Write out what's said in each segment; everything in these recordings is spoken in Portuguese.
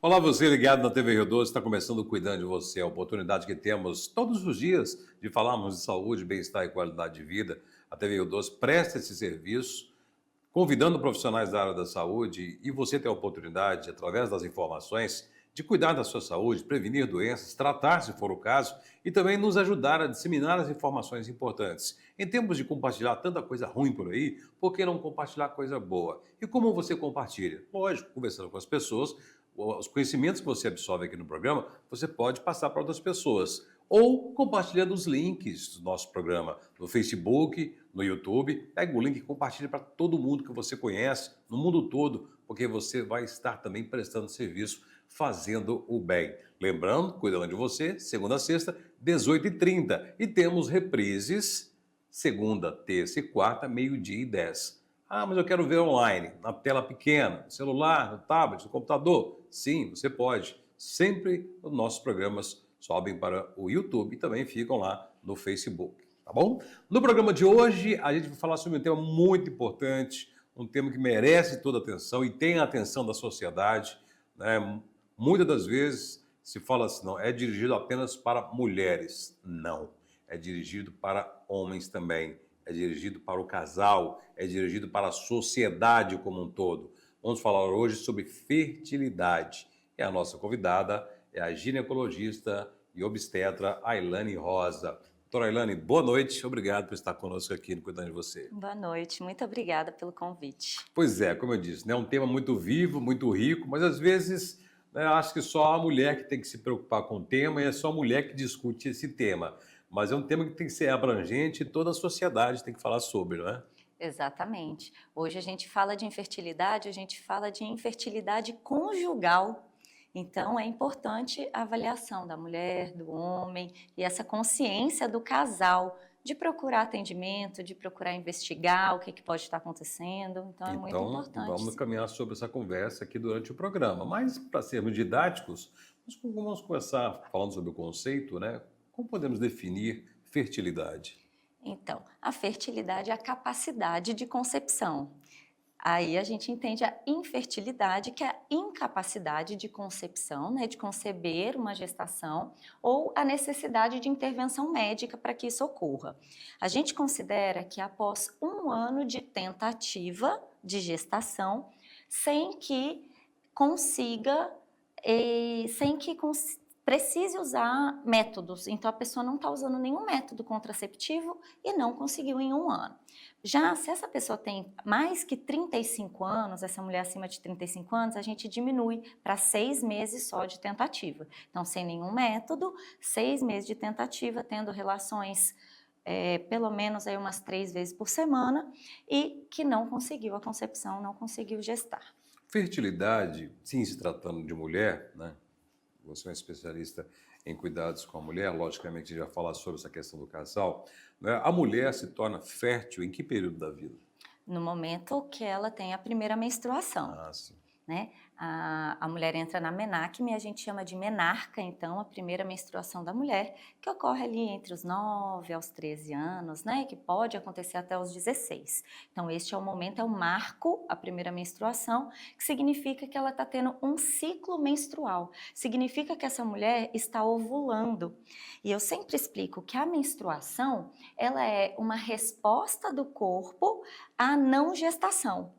Olá, você ligado na TV Rio 12, está começando Cuidando de Você, a oportunidade que temos todos os dias de falarmos de saúde, bem-estar e qualidade de vida. A TV Rio 12 presta esse serviço, convidando profissionais da área da saúde, e você tem a oportunidade, através das informações, de cuidar da sua saúde, prevenir doenças, tratar se for o caso, e também nos ajudar a disseminar as informações importantes. Em tempos de compartilhar tanta coisa ruim por aí, por que não compartilhar coisa boa? E como você compartilha? Lógico, conversando com as pessoas, os conhecimentos que você absorve aqui no programa, você pode passar para outras pessoas. Ou compartilhando os links do nosso programa no Facebook, no YouTube. Pega o link e compartilha para todo mundo que você conhece, no mundo todo, porque você vai estar também prestando serviço, fazendo o bem. Lembrando, cuidando de você, segunda a sexta, 18h30. E temos reprises, segunda, terça e quarta, 12h10. Ah, mas eu quero ver online, na tela pequena, no celular, no tablet, no computador. Sim, você pode. Sempre os nossos programas sobem para o YouTube e também ficam lá no Facebook, tá bom? No programa de hoje, a gente vai falar sobre um tema muito importante, um tema que merece toda a atenção e tem a atenção da sociedade, né? Muitas das vezes se fala assim, não, é dirigido apenas para mulheres. Não, é dirigido para homens também. É dirigido para o casal, é dirigido para a sociedade como um todo. Vamos falar hoje sobre fertilidade. E a nossa convidada é a ginecologista e obstetra Ailane Rosa. Doutora Ailane, boa noite. Obrigado por estar conosco aqui no Cuidando de Você. Boa noite, muito obrigada pelo convite. Pois é, como eu disse, né, é um tema muito vivo, muito rico, mas às vezes acho que só a mulher que tem que se preocupar com o tema e é só a mulher que discute esse tema. Mas é um tema que tem que ser abrangente e toda a sociedade tem que falar sobre, não é? Exatamente. Hoje a gente fala de infertilidade, a gente fala de infertilidade conjugal. Então é importante a avaliação da mulher, do homem e essa consciência do casal de procurar atendimento, de procurar investigar o que pode estar acontecendo. Então é muito Então, importante. vamos caminhar sobre essa conversa aqui durante o programa. Mas, para sermos didáticos, vamos começar falando sobre o conceito, né? Como podemos definir fertilidade? Então, a fertilidade é a capacidade de concepção. Aí a gente entende a infertilidade, que é a incapacidade de concepção, né, de conceber uma gestação, ou a necessidade de intervenção médica para que isso ocorra. A gente considera que após 1 ano de tentativa de gestação, sem que consiga, precise usar métodos. Então a pessoa não está usando nenhum método contraceptivo e não conseguiu em 1 ano. Já se essa pessoa tem mais que 35 anos, essa mulher acima de 35 anos, a gente diminui para 6 meses só de tentativa. Então, sem nenhum método, 6 meses de tentativa, tendo relações pelo menos aí umas 3 vezes por semana e que não conseguiu a concepção, não conseguiu gestar. Fertilidade, sim, se tratando de mulher, né? Você é um especialista em cuidados com a mulher, logicamente já falar sobre essa questão do casal, né? A mulher se torna fértil em que período da vida? No momento que ela tem a primeira menstruação. Ah, sim. Né? A mulher entra na menarquia, a gente chama de menarca, então, a primeira menstruação da mulher, que ocorre ali entre os 9 aos 13 anos, né? Que pode acontecer até os 16. Então, este é o momento, é o marco, a primeira menstruação, que significa que ela está tendo um ciclo menstrual. Significa que essa mulher está ovulando. E eu sempre explico que a menstruação, ela é uma resposta do corpo à não gestação.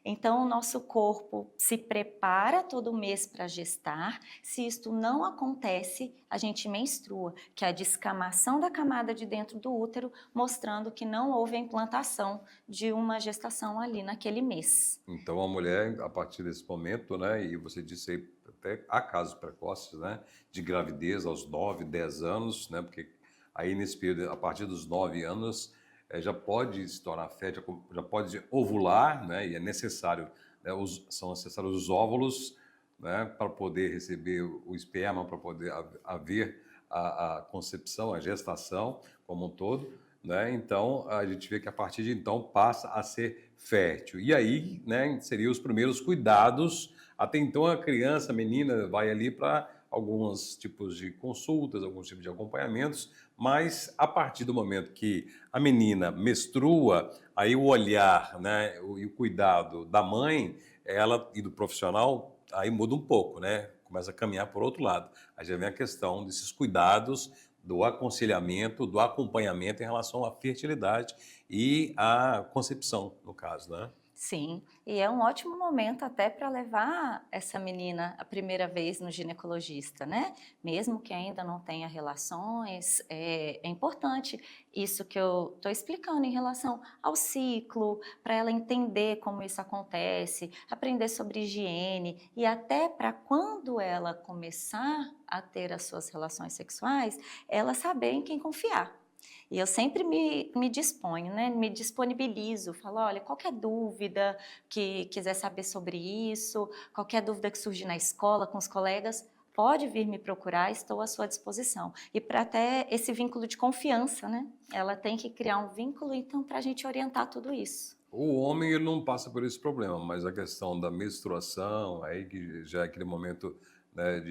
Então, o nosso corpo se prepara todo mês para gestar. Se isto não acontece, a gente menstrua, que é a descamação da camada de dentro do útero, mostrando que não houve a implantação de uma gestação ali naquele mês. Então, a mulher, a partir desse momento, né, e você disse aí, até há casos precoces, né, de gravidez aos 9, 10 anos, né, porque aí nesse período, a partir dos 9 anos, já pode se tornar fértil, já pode ovular, né, e é necessário, né, são necessários os óvulos, né, para poder receber o esperma, para poder haver a concepção, a gestação como um todo, né? Então, a gente vê que a partir de então passa a ser fértil. E aí, né, seriam os primeiros cuidados. Até então, a criança, a menina, vai ali para alguns tipos de consultas, alguns tipos de acompanhamentos, mas a partir do momento que a menina menstrua, aí o olhar, né, e o cuidado da mãe, ela e do profissional, aí muda um pouco, né? começa a caminhar por outro lado. Aí já vem a questão desses cuidados do aconselhamento, do acompanhamento em relação à fertilidade e à concepção, no caso, né? Sim, e é um ótimo momento até para levar essa menina a primeira vez no ginecologista, né? Mesmo que ainda não tenha relações, é importante isso que eu estou explicando em relação ao ciclo, para ela entender como isso acontece, aprender sobre higiene e até para quando ela começar a ter as suas relações sexuais, ela saber em quem confiar. E eu sempre me disponho, né, me disponibilizo, falo: olha, qualquer dúvida que quiser saber sobre isso, qualquer dúvida que surgir na escola, com os colegas, pode vir me procurar, estou à sua disposição. E para até esse vínculo de confiança, né? Ela tem que criar um vínculo, então, para a gente orientar tudo isso. O homem ele não passa por esse problema, mas a questão da menstruação, aí que já é aquele momento, né,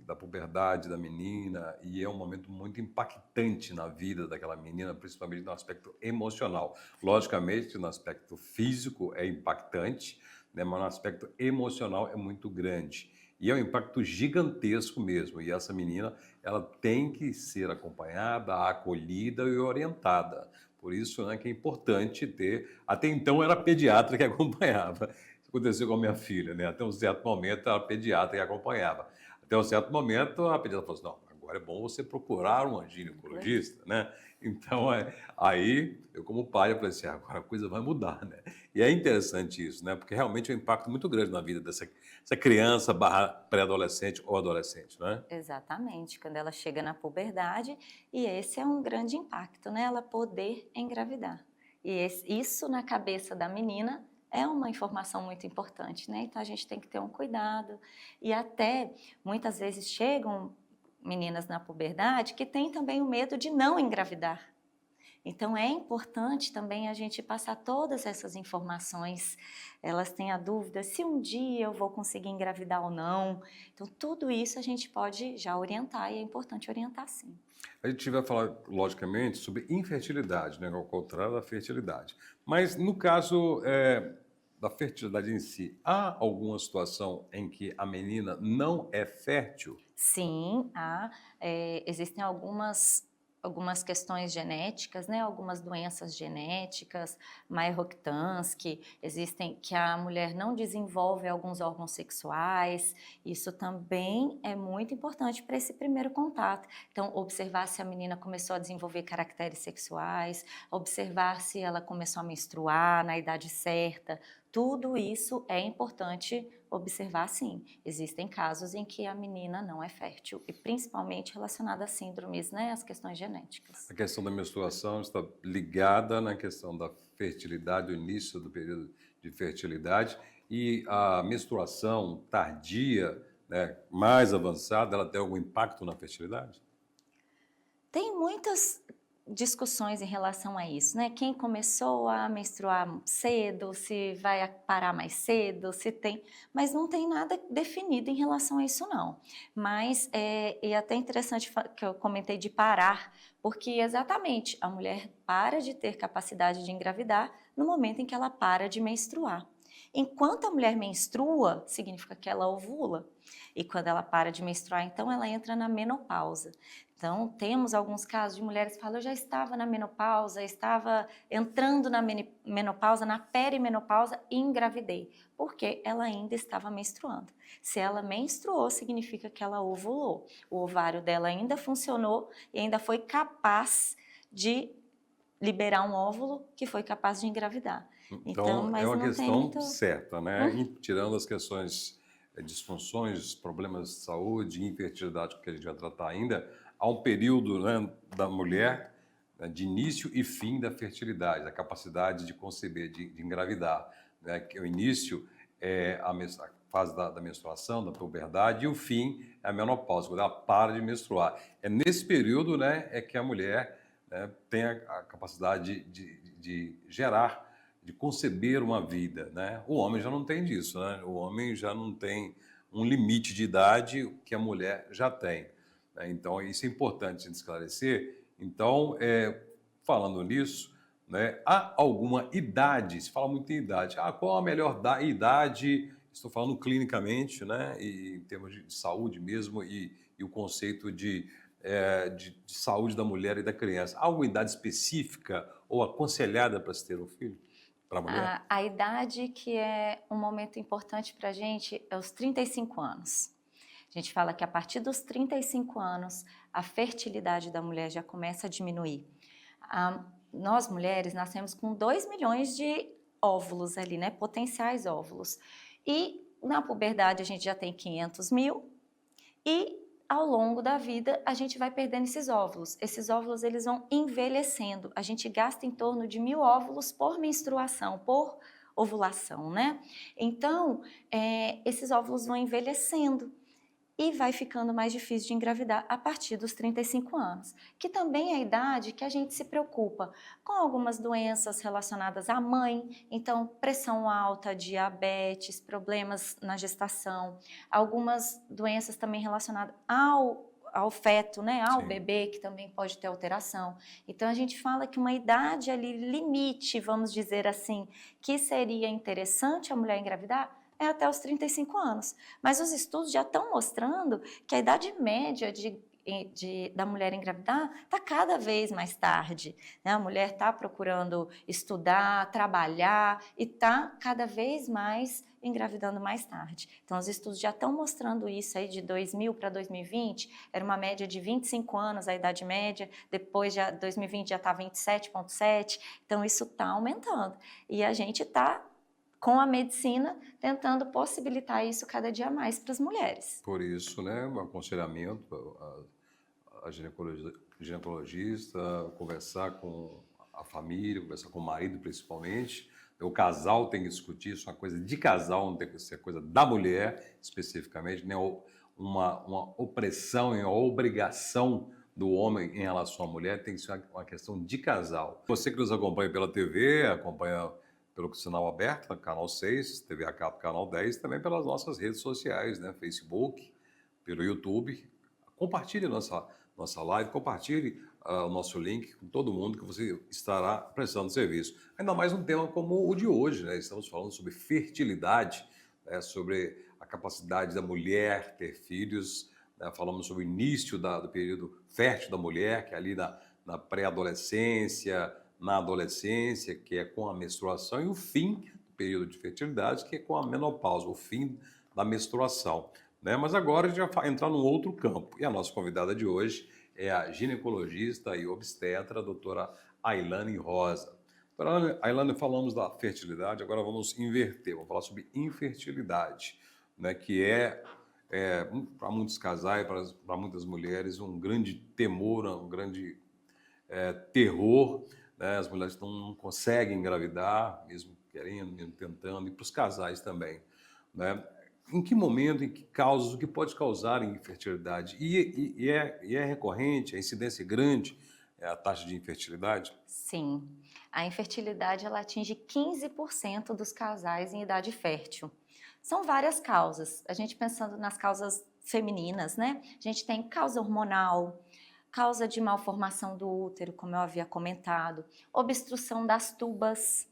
da puberdade da menina, e é um momento muito impactante na vida daquela menina, principalmente no aspecto emocional. Logicamente, no aspecto físico é impactante, né, mas no aspecto emocional é muito grande. E é um impacto gigantesco mesmo. E essa menina, ela tem que ser acompanhada, acolhida e orientada. Por isso, né, que é importante ter. Até então era a pediatra que acompanhava. Isso aconteceu com a minha filha, né? Até um certo momento era a pediatra que acompanhava. Até um certo momento a pediatra falou assim: não, agora é bom você procurar um ginecologista, né? Então, aí eu como pai, eu falei assim: agora a coisa vai mudar, né? E é interessante isso, né? Porque realmente é um impacto muito grande na vida dessa criança barra pré-adolescente ou adolescente, né? Exatamente, quando ela chega na puberdade, e esse é um grande impacto, né? Ela poder engravidar. E isso na cabeça da menina é uma informação muito importante, né? Então a gente tem que ter um cuidado. E até muitas vezes chegam meninas na puberdade que têm também o medo de não engravidar. Então é importante também a gente passar todas essas informações. Elas têm a dúvida se um dia eu vou conseguir engravidar ou não. Então tudo isso a gente pode já orientar e é importante orientar sim. A gente vai falar, logicamente, sobre infertilidade, né, ao contrário da fertilidade. Mas no caso da fertilidade em si, há alguma situação em que a menina não é fértil? Sim, existem algumas questões genéticas, né? Algumas doenças genéticas, Mayer-Rokitansky, existem que a mulher não desenvolve alguns órgãos sexuais. Isso também é muito importante para esse primeiro contato. Então, observar se a menina começou a desenvolver caracteres sexuais, observar se ela começou a menstruar na idade certa. Tudo isso é importante observar, sim. Existem casos em que a menina não é fértil, e principalmente relacionada a síndromes, né, as questões genéticas. A questão da menstruação está ligada na questão da fertilidade, o início do período de fertilidade, e a menstruação tardia, né, mais avançada, ela tem algum impacto na fertilidade? Tem muitas discussões em relação a isso, né? Quem começou a menstruar cedo, se vai parar mais cedo, se tem, mas não tem nada definido em relação a isso não. Mas é até interessante que eu comentei de parar, porque exatamente a mulher para de ter capacidade de engravidar no momento em que ela para de menstruar. Enquanto a mulher menstrua, significa que ela ovula. E quando ela para de menstruar, então ela entra na menopausa. Então, temos alguns casos de mulheres que falam: eu já estava na menopausa, estava entrando na menopausa, na perimenopausa e engravidei, porque ela ainda estava menstruando. Se ela menstruou, significa que ela ovulou. O ovário dela ainda funcionou e ainda foi capaz de liberar um óvulo que foi capaz de engravidar. Então, Então, é mas uma não tem questão muito... certa, né? Tirando as questões, disfunções, problemas de saúde, infertilidade, que a gente vai tratar ainda, há um período, né, da mulher, né, de início e fim da fertilidade, a capacidade de conceber, de engravidar, né? Que o início é a fase da menstruação, da puberdade, e o fim é a menopausa, quando ela para de menstruar. É nesse período, né, é que a mulher, né, tem a capacidade de gerar, de conceber uma vida, né? O homem já não tem disso, né? O homem já não tem um limite de idade que a mulher já tem, né? Então, isso é importante a gente esclarecer. Então, falando nisso, né, há alguma idade, se fala muito em idade, qual a melhor idade estou falando clinicamente, né, e em termos de saúde mesmo, e o conceito de saúde da mulher e da criança. Há alguma idade específica ou aconselhada para se ter um filho? Para a mulher? A idade que é um momento importante para a gente é os 35 anos. A gente fala que a partir dos 35 anos, a fertilidade da mulher já começa a diminuir. Nós mulheres nascemos com 2 milhões de óvulos ali, né? Potenciais óvulos. E na puberdade a gente já tem 500 mil e ao longo da vida a gente vai perdendo esses óvulos. Esses óvulos eles vão envelhecendo. A gente gasta em torno de 1.000 óvulos por menstruação, por ovulação, né? Então, esses óvulos vão envelhecendo e vai ficando mais difícil de engravidar a partir dos 35 anos, que também é a idade que a gente se preocupa com algumas doenças relacionadas à mãe, então pressão alta, diabetes, problemas na gestação, algumas doenças também relacionadas ao feto, né, ao Sim. bebê, que também pode ter alteração. Então a gente fala que uma idade ali limite, vamos dizer assim, que seria interessante a mulher engravidar, é até os 35 anos. Mas os estudos já estão mostrando que a idade média da mulher engravidar está cada vez mais tarde, né? A mulher está procurando estudar, trabalhar e está cada vez mais engravidando mais tarde. Então, os estudos já estão mostrando isso aí de 2000 para 2020, era uma média de 25 anos a idade média, depois de 2020 já está 27,7, então isso está aumentando. E a gente está com a medicina, tentando possibilitar isso cada dia mais para as mulheres. Por isso, né, o aconselhamento, a ginecologista, conversar com a família, conversar com o marido principalmente. O casal tem que discutir, isso é uma coisa de casal, não tem que ser coisa da mulher especificamente, nem uma opressão e uma obrigação do homem em relação à mulher, tem que ser uma questão de casal. Você que nos acompanha pela TV, acompanha pelo sinal aberto, canal 6, TV a cabo, canal 10, também pelas nossas redes sociais, né? Facebook, pelo YouTube. Compartilhe nossa live, compartilhe o nosso link com todo mundo que você estará prestando serviço. Ainda mais um tema como o de hoje, né? Estamos falando sobre fertilidade, né? Sobre a capacidade da mulher ter filhos, né? Falamos sobre o início do período fértil da mulher, que é ali na pré-adolescência, na adolescência, que é com a menstruação, e o fim do período de fertilidade, que é com a menopausa, o fim da menstruação, né? Mas agora a gente vai entrar num outro campo. E a nossa convidada de hoje é a ginecologista e obstetra, a doutora Ailane Rosa. Doutora Ailane, falamos da fertilidade, agora vamos inverter, vamos falar sobre infertilidade, né? Que para muitos casais, para muitas mulheres, um grande temor, um grande terror, né? As mulheres não conseguem engravidar, mesmo querendo, mesmo tentando, e para os casais também, né? Em que momento, em que causas, o que pode causar infertilidade? E é recorrente, a incidência é grande, a taxa de infertilidade? Sim, a infertilidade ela atinge 15% dos casais em idade fértil. São várias causas, a gente pensando nas causas femininas, né? A gente tem causa hormonal, causa de malformação do útero, como eu havia comentado, obstrução das tubas,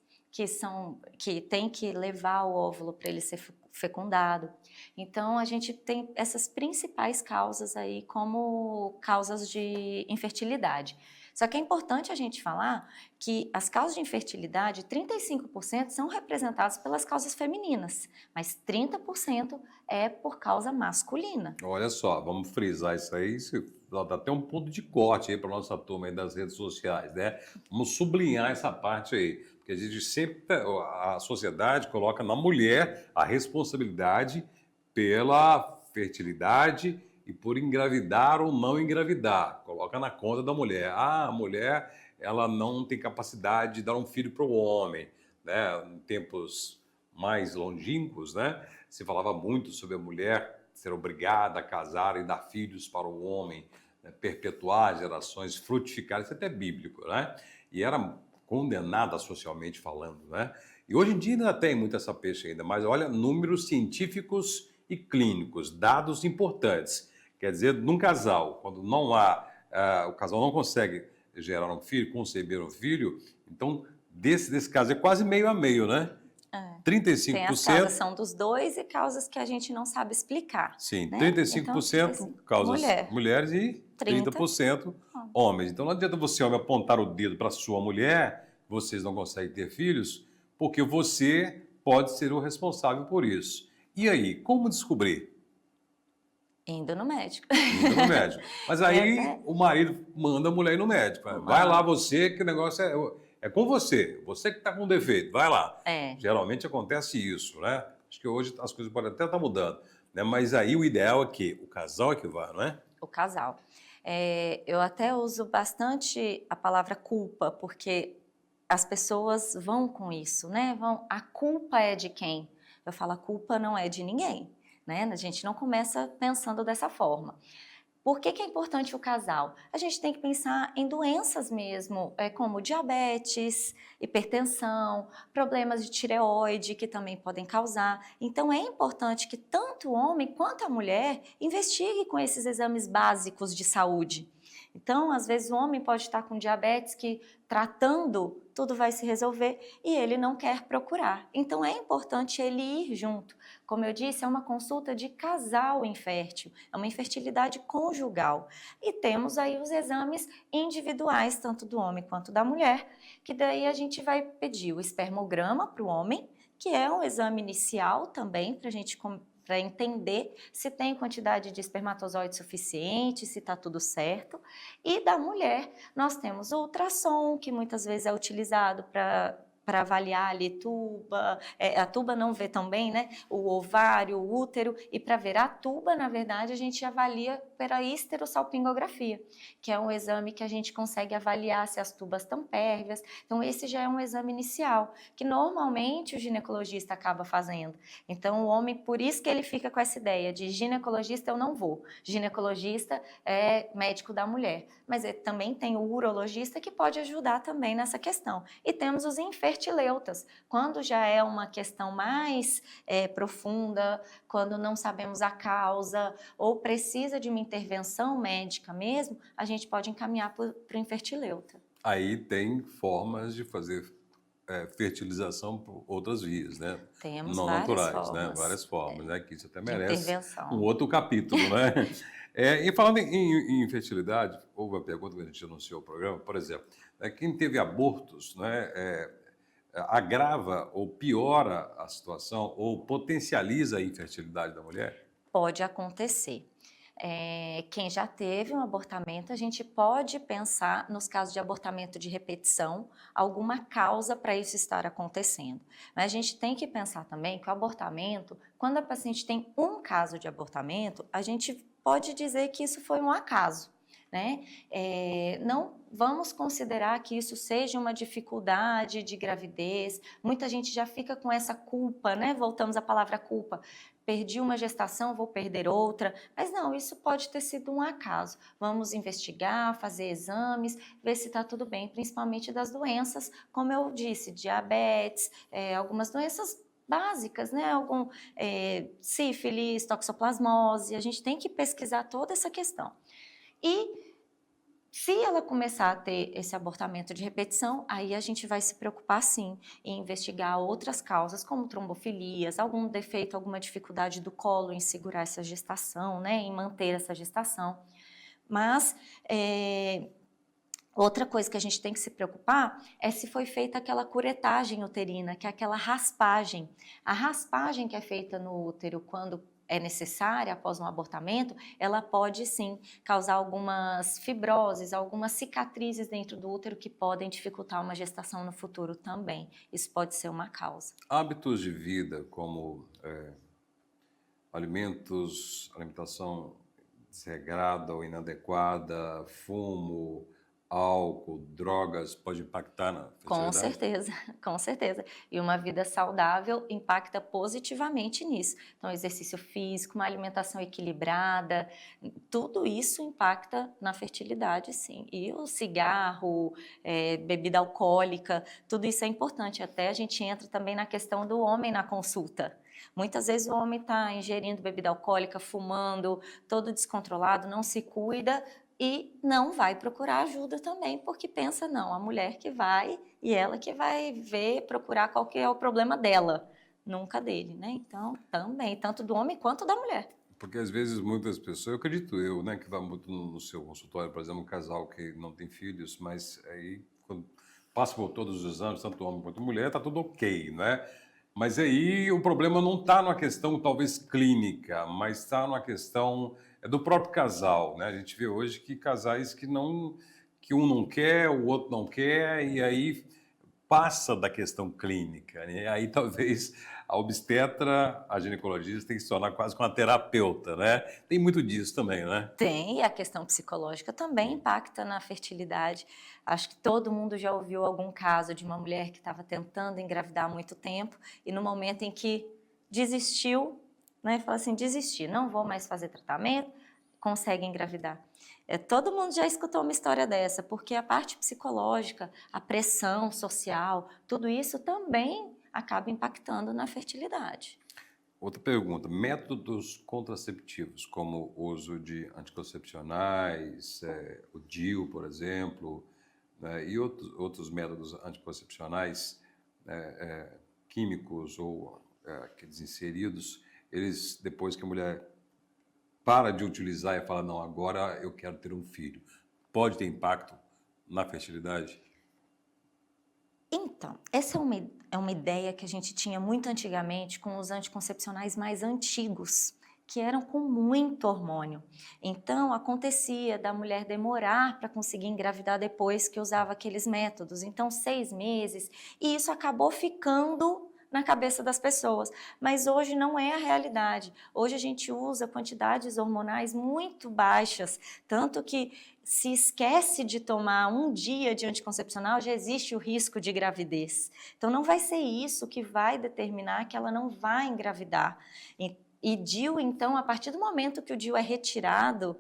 que tem que levar o óvulo para ele ser fecundado. Então, a gente tem essas principais causas aí como causas de infertilidade. Só que é importante a gente falar que as causas de infertilidade, 35% são representadas pelas causas femininas, mas 30% é por causa masculina. Olha só, vamos frisar isso aí, dá até um ponto de corte aí para a nossa turma aí das redes sociais, né? Vamos sublinhar essa parte aí, porque a gente sempre, a sociedade coloca na mulher a responsabilidade pela fertilidade e por engravidar ou não engravidar. Coloca na conta da mulher. Ah, a mulher ela não tem capacidade de dar um filho para o homem, né? Em tempos mais longínquos, né? Se falava muito sobre a mulher ser obrigada a casar e dar filhos para o homem, né? Perpetuar gerações, frutificar, isso é até bíblico, né? E era condenada socialmente falando, né? E hoje em dia ainda tem muito essa peixe ainda, mas olha, números científicos e clínicos, dados importantes. Quer dizer, num casal, quando não há, o casal não consegue gerar um filho, conceber um filho, então desse caso é quase meio a meio, né? É. Tem as causas 35%, são dos dois e causas que a gente não sabe explicar, sim, né? Então, tipo 35% assim, causas mulher, mulheres e 30, 30% homem. homens. Então não adianta você, homem, apontar o dedo para sua mulher, vocês não conseguem ter filhos, porque você pode ser o responsável por isso. E aí, como descobrir? Indo no médico. Indo no médico. Mas Tem aí até o marido manda a mulher ir no médico. Vai lá manda. você, que o negócio é com você. Você que está com defeito, vai lá. É, Geralmente acontece isso, né? Acho que hoje as coisas podem até estar mudando. Né? Mas aí o ideal é que o casal é que vá, não é? o casal. Eu até uso bastante a palavra culpa, porque as pessoas vão com isso, né? A culpa é de quem? Eu falo, a culpa não é de ninguém, né? A gente não começa pensando dessa forma. Por que é importante o casal? A gente tem que pensar em doenças mesmo, como diabetes, hipertensão, problemas de tireoide que também podem causar. Então é importante que tanto o homem quanto a mulher investigue com esses exames básicos de saúde. Então, às vezes o homem pode estar com diabetes que tratando tudo vai se resolver e ele não quer procurar. Então é importante ele ir junto. Como eu disse, é uma consulta de casal infértil, é uma infertilidade conjugal. E temos aí os exames individuais, tanto do homem quanto da mulher, que daí a gente vai pedir o espermograma para o homem, que é um exame inicial também para a gente para entender se tem quantidade de espermatozoide suficiente, se está tudo certo. E da mulher, nós temos o ultrassom, que muitas vezes é utilizado para avaliar ali tuba, a tuba não vê tão bem, né? O ovário, o útero, e para ver a tuba, na verdade, a gente avalia pela histerosalpingografia, que é um exame que a gente consegue avaliar se as tubas estão pérvias. Então, esse já é um exame inicial, que normalmente o ginecologista acaba fazendo. Então, o homem, por isso que ele fica com essa ideia de ginecologista eu não vou. Ginecologista é médico da mulher, mas também tem o urologista que pode ajudar também nessa questão. E temos os infertileutas, quando já é uma questão mais profunda, quando não sabemos a causa ou precisa de uma intervenção médica mesmo, a gente pode encaminhar para o infertileuta. Aí tem formas de fazer fertilização por outras vias, né? Temos Não várias naturais, né? formas Várias formas, né? Que isso até de merece um intervenção. outro capítulo, né? E falando em infertilidade, houve uma pergunta que a gente anunciou o programa, por exemplo, quem teve abortos, né, agrava ou piora a situação ou potencializa a infertilidade da mulher? Pode acontecer. Quem já teve um abortamento, a gente pode pensar, nos casos de abortamento de repetição, alguma causa para isso estar acontecendo. Mas a gente tem que pensar também que o abortamento, quando a paciente tem um caso de abortamento, a gente pode dizer que isso foi um acaso, né? Não vamos considerar que isso seja uma dificuldade de gravidez. Muita gente já fica com essa culpa, né? Voltamos à palavra culpa. Perdi uma gestação, vou perder outra. Mas não, isso pode ter sido um acaso. Vamos investigar, fazer exames, ver se está tudo bem, principalmente das doenças, como eu disse, diabetes, algumas doenças básicas, né? Sífilis, toxoplasmose. A gente tem que pesquisar toda essa questão. E se ela começar a ter esse abortamento de repetição, aí a gente vai se preocupar sim em investigar outras causas, como trombofilias, algum defeito, alguma dificuldade do colo em segurar essa gestação, né, em manter essa gestação. Mas outra coisa que a gente tem que se preocupar é se foi feita aquela curetagem uterina, que é aquela raspagem. A raspagem que é feita no útero quando é necessária após um abortamento, ela pode sim causar algumas fibroses, algumas cicatrizes dentro do útero que podem dificultar uma gestação no futuro também. Isso pode ser uma causa. Hábitos de vida como alimentação desregrada ou inadequada, fumo, álcool, drogas, pode impactar na Com fertilidade? certeza, com certeza. E uma vida saudável impacta positivamente nisso. Então, exercício físico, uma alimentação equilibrada, tudo isso impacta na fertilidade, sim. E o cigarro, bebida alcoólica, tudo isso é importante. Até a gente entra também na questão do homem na consulta. Muitas vezes o homem está ingerindo bebida alcoólica, fumando, todo descontrolado, não se cuida, e não vai procurar ajuda também, porque pensa, não, a mulher que vai e ela que vai ver, procurar qual que é o problema dela, nunca dele, né? Então, também, tanto do homem quanto da mulher. Porque às vezes muitas pessoas, eu acredito eu, né, que vai muito no seu consultório, por exemplo, um casal que não tem filhos, mas aí quando passa por todos os anos, tanto homem quanto mulher, tá tudo ok, né? Mas aí o problema não está numa questão talvez clínica, mas está numa questão do próprio casal, né? A gente vê hoje que casais que não, que um não quer, o outro não quer, e aí passa da questão clínica, né? Aí talvez a obstetra, a ginecologista tem que se tornar quase como uma terapeuta, né? Tem muito disso também, né? Tem, e a questão psicológica também impacta na fertilidade. Acho que todo mundo já ouviu algum caso de uma mulher que estava tentando engravidar há muito tempo e no momento em que desistiu, né, falou assim, desisti, não vou mais fazer tratamento, consegue engravidar. Todo mundo já escutou uma história dessa, porque a parte psicológica, a pressão social, tudo isso também acaba impactando na fertilidade. Outra pergunta, métodos contraceptivos, como o uso de anticoncepcionais, o DIU, por exemplo, né, e outros métodos anticoncepcionais químicos ou aqueles inseridos, eles, depois que a mulher para de utilizar e fala, não, agora eu quero ter um filho, pode ter impacto na fertilidade? Então, essa é uma ideia que a gente tinha muito antigamente com os anticoncepcionais mais antigos, que eram com muito hormônio. Então, acontecia da mulher demorar para conseguir engravidar depois que usava aqueles métodos. Então, 6 meses, e isso acabou ficando na cabeça das pessoas. Mas hoje não é a realidade. Hoje a gente usa quantidades hormonais muito baixas, tanto que se esquece de tomar um dia de anticoncepcional, já existe o risco de gravidez. Então, não vai ser isso que vai determinar que ela não vai engravidar. E DIU, então, a partir do momento que o DIU é retirado,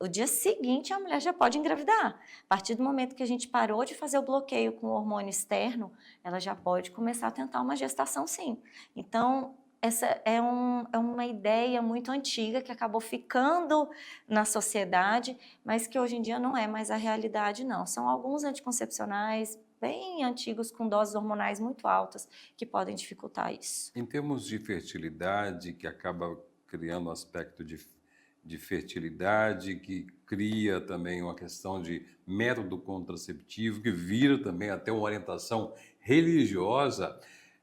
o dia seguinte a mulher já pode engravidar. A partir do momento que a gente parou de fazer o bloqueio com o hormônio externo, ela já pode começar a tentar uma gestação, sim. Então, essa é uma ideia muito antiga que acabou ficando na sociedade, mas que hoje em dia não é mais a realidade, não. São alguns anticoncepcionais bem antigos com doses hormonais muito altas que podem dificultar isso. Em termos de fertilidade, que acaba criando um aspecto de fertilidade, que cria também uma questão de método contraceptivo, que vira também até uma orientação religiosa,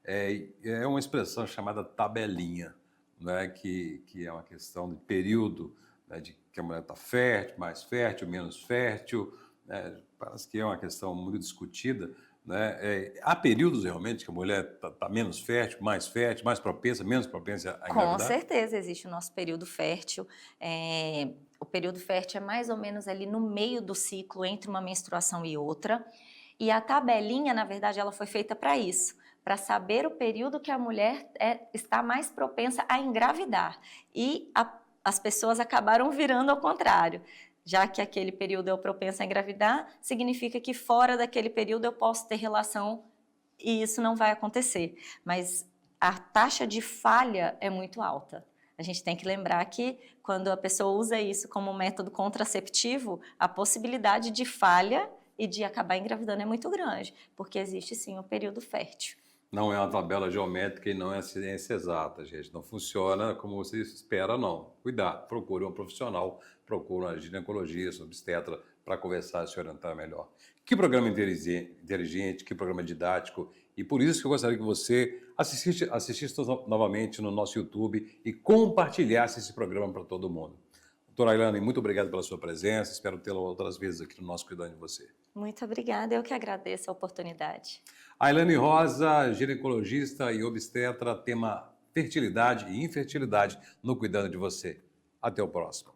é uma expressão chamada tabelinha, né? Que é uma questão de período, né? De que a mulher está fértil, mais fértil, menos fértil, né? Parece que é uma questão muito discutida, né? Há períodos realmente que a mulher está menos fértil, mais propensa, menos propensa a Com engravidar? certeza existe o nosso período fértil. O período fértil é mais ou menos ali no meio do ciclo entre uma menstruação e outra. E a tabelinha, na verdade, ela foi feita para isso, para saber o período que a mulher está mais propensa a engravidar. E as pessoas acabaram virando ao contrário. Já que aquele período eu propenso a engravidar, significa que fora daquele período eu posso ter relação e isso não vai acontecer. Mas a taxa de falha é muito alta. A gente tem que lembrar que quando a pessoa usa isso como método contraceptivo, a possibilidade de falha e de acabar engravidando é muito grande, porque existe sim o período fértil. Não é uma tabela geométrica e não é ciência exata, gente. Não funciona como você espera, não. Cuidado, procure um profissional, procure um ginecologista, um obstetra, para conversar e se orientar melhor. Que programa inteligente, que programa didático. E por isso que eu gostaria que você assistisse novamente no nosso YouTube e compartilhasse esse programa para todo mundo. Doutora Ailane, muito obrigado pela sua presença. Espero tê-la outras vezes aqui no nosso Cuidando de Você. Muito obrigada, eu que agradeço a oportunidade. Ailane Rosa, ginecologista e obstetra, tema fertilidade e infertilidade no Cuidando de Você. Até o próximo.